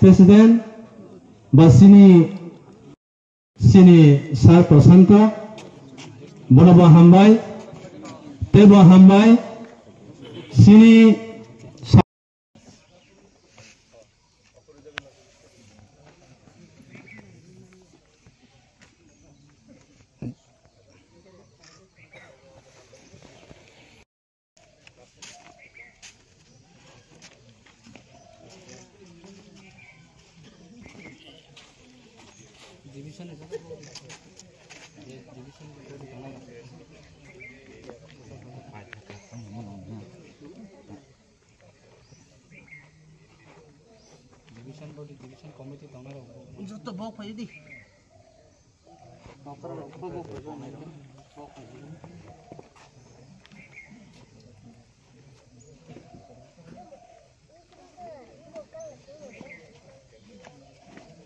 President बसिनी सार प्रशांत बनबो हामबाय तेबो हामबाय सिनी डिविजन कमिटी तंगार जो तो बक फै दि डॉक्टर बक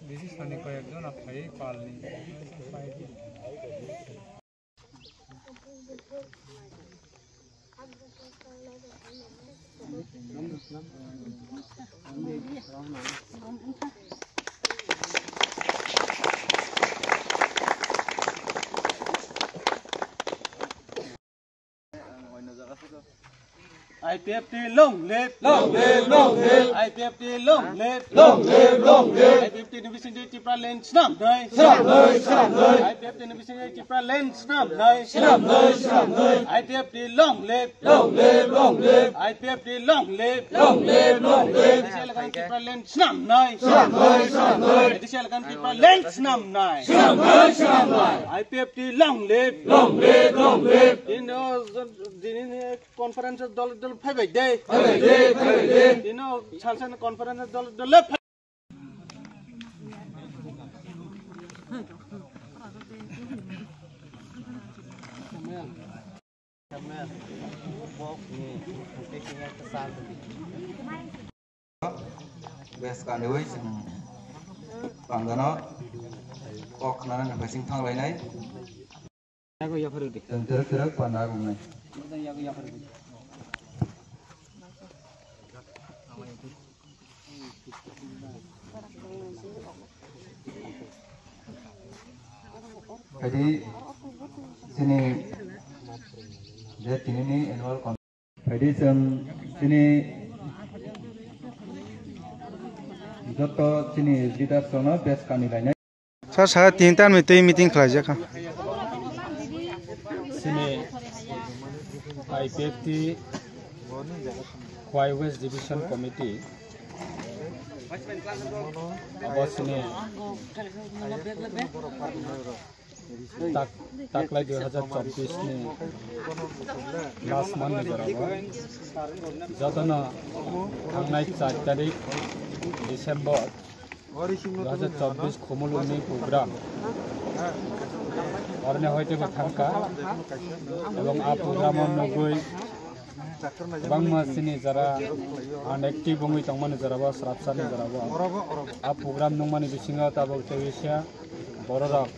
दिस सानि को एकजन आफाय पालनि IPFT long live, long live, long live. IPFT long live, long live, long live. IPFT division Chipra Lane snap dai, snap dai, snap dai. IPFT division Chipra Lane snap dai, snap dai, snap dai. IPFT long live, long live, long live. IPFT long live, long live, long live. Additional kan Chipra Lane snap dai, snap dai, snap dai. Additional kan Chipra Lane snap dai, snap dai, snap dai. IPFT long live, long live, long live. In the conference dol Five day. You know, Chalsan conference the left. Best kandiwai panggano kok nanan basing thang lai nai. Aku ya perlu di. Terus pandagung nai. Jadi sini dia ini annual jadi sini joto sini leader sono best kandidatnya saya tintan meeting kerja kan sini IPFT Kwai West Division Committee abos sini taklay 2024 ni last month ni berawa jatana thangnai 4 tarik December 2024 khomuluni program orne hoite ko thangka ebong a program nogoi bangma sini jara unactive bongoi tongmani jaraba srapsani jaraba a program nongmani bisinga tabok tewisya bororok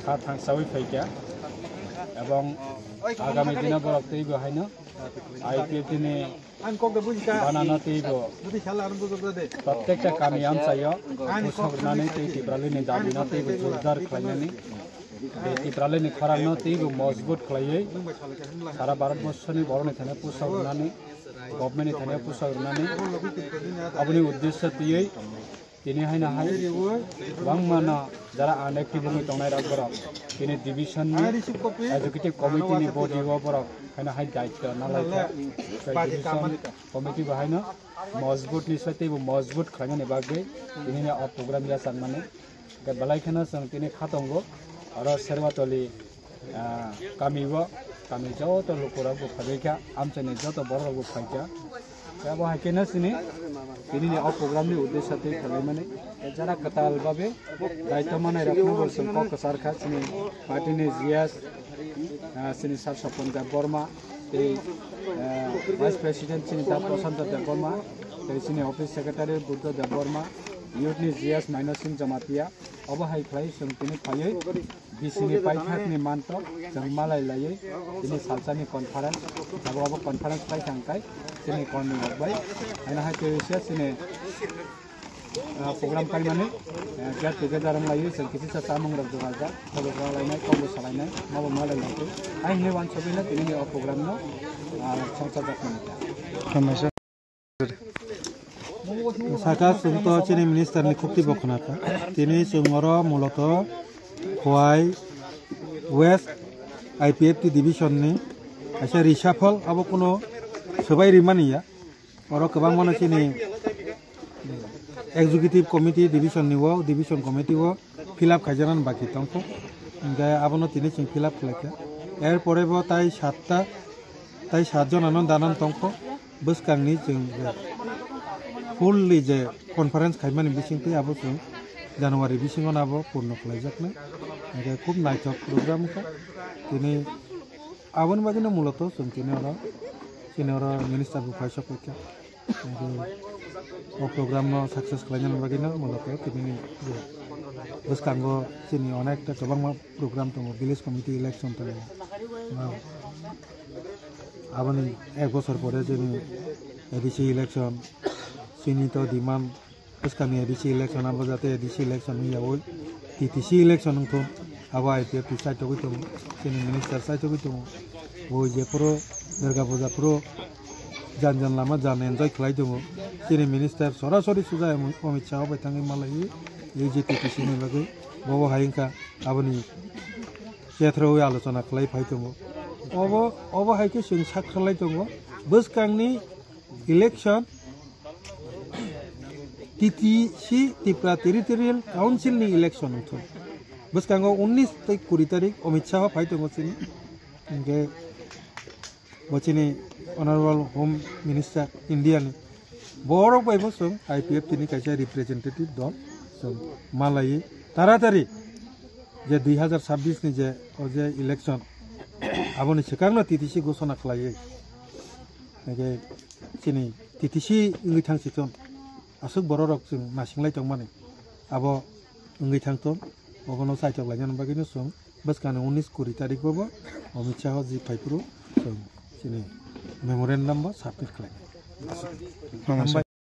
खा थांसावै फैक्या एवं आगामी दिन बरक्तै बहायनो IPFT ने बानाना तैबो प्रत्येकटा कामी आमसायो पुसगनानै तै तिब्रालैनि दाबिना तैबो जोरदार खालायनानै बे तिब्रालैनि खरानो तैबो मजबुत खालायै सारा भारत बर्षनि बरनि थाने पुसगनानै गभर्नमेन्टनि थाने पुसगनानै आबुनि उद्देश्य तैयै তিনি হাইনা হাই বাংমানা যারা আনেকটি ভূমি তংনাই রাখবরক তিনি ডিভিশন এডুকেটিভ কমিটি নি বডি ওবরক হাইনা হাই দায়িত্ব নালাইতা কমিটি বাহাইনো মজবুত নিসতে মজবুত খাইনে বাগে তিনি অ প্রোগ্রাম ইয়া সানমানে কে বালাইখানা সং তিনি খাতঙ্গো আর সেরবাতলি কামিবো কামি যত লোকরা বুফাইকা আমচনে যত বড় বুফাইকা अब हाइकेना सिनी तिनी ने प्रोग्राम नि उद्देश्य तै खलै माने जरा कताल बाबे दायित्व माने राख्नु बर्सन क सरकार सिनी पार्टी ने जियास सिनी सार सपन दा बर्मा ते वाइस प्रेसिडेंट सिनी दा प्रशांत दा बर्मा ते सिनी ऑफिस सेक्रेटरी बुद्ध दा बर्मा यूथ नि जियास माइनस सिन जमातिया अब हाइ फ्लाइ सं तिनी फायै बिसिनि पाइथाकनि मान्त्र जों मालाय लायै तिनी सालसानि कन्फारेन्स अब कन्फारेन्स फाइ थांकाय sini koni baik, anak hasil Asia sini program kali mana get together ang layu sen kisi sa samang rag doa ja kalau lainnya kau bersama lainnya mau malah lagi ai ni wan sabina ini program no সংসদ Hamasya. Saka sungto chini minister ni khukti bokhnaka. Tini sungoro muloto Huai West IPFT division ni asa reshuffle abo kuno sobai rimani ya. Oro kebang mana chini executive committee division ni wo division committee wo fill up khajanan baki tongko. Enggak abono tini ching fill up khlaka. Er pore bo tai 7 জন আনন্দ দানান তংক বসকাংনি जों fully যে conference খাইমানি বিসিংতে আবো जों জানুয়ারি বিসিংও নাবো পূর্ণ খাইজাকনে একে খুব Nighthawk programme কা তিনি আবন বাদিনো মূলত जों তিনিওরা মিনিস্টার বুফাইসক কা ও প্রোগ্রাম সাকসেস খাইজান বাগিনো মূলত তিনি বসকাঙ্গো তিনি অনেকটা গোবাং প্রোগ্রাম দङ ভিলেজ কমিটি ইলেকশন দङ abani ek bosor pore jeni ADC election sini to demand kami ADC election abo jate ADC election ya oi TTC election to abo IPF site to gitu sini minister site to gitu wo je pro Durga Puja pro jan lama jan enjoy khlai dong sini minister sorasori suja Amit Shah bai tangi malai ei je TTC ni bagai bobo haingka abani क्षेत्र आलोचना खालाय फाय दङ अब हायके जों साख्रालाय दङ बसकांनि election TTC Tripura territorial council नि इलेक्शन तो बसकांगो 19 20 तारिख अमित शाह फाय दङ सिनि इनके बचिनि ऑनरेबल होम मिनिस्टर इंडिया नि बरो बायबो जों IPF नि कायसे रिप्रेजेंटेटिव दं जों मालाय तारातारि যে 2026 ni je oje election aboni sekarno TTC ঘোষণা খালায়ে nege sini TTC ngi thangsiton asuk bororok जों nasinglai tongmani abo ngi thangton ogono saitok lajan bagino song baskane 19 20 tarik bobo Amit Shah ji paipuru song sini memorandum ba submit khlai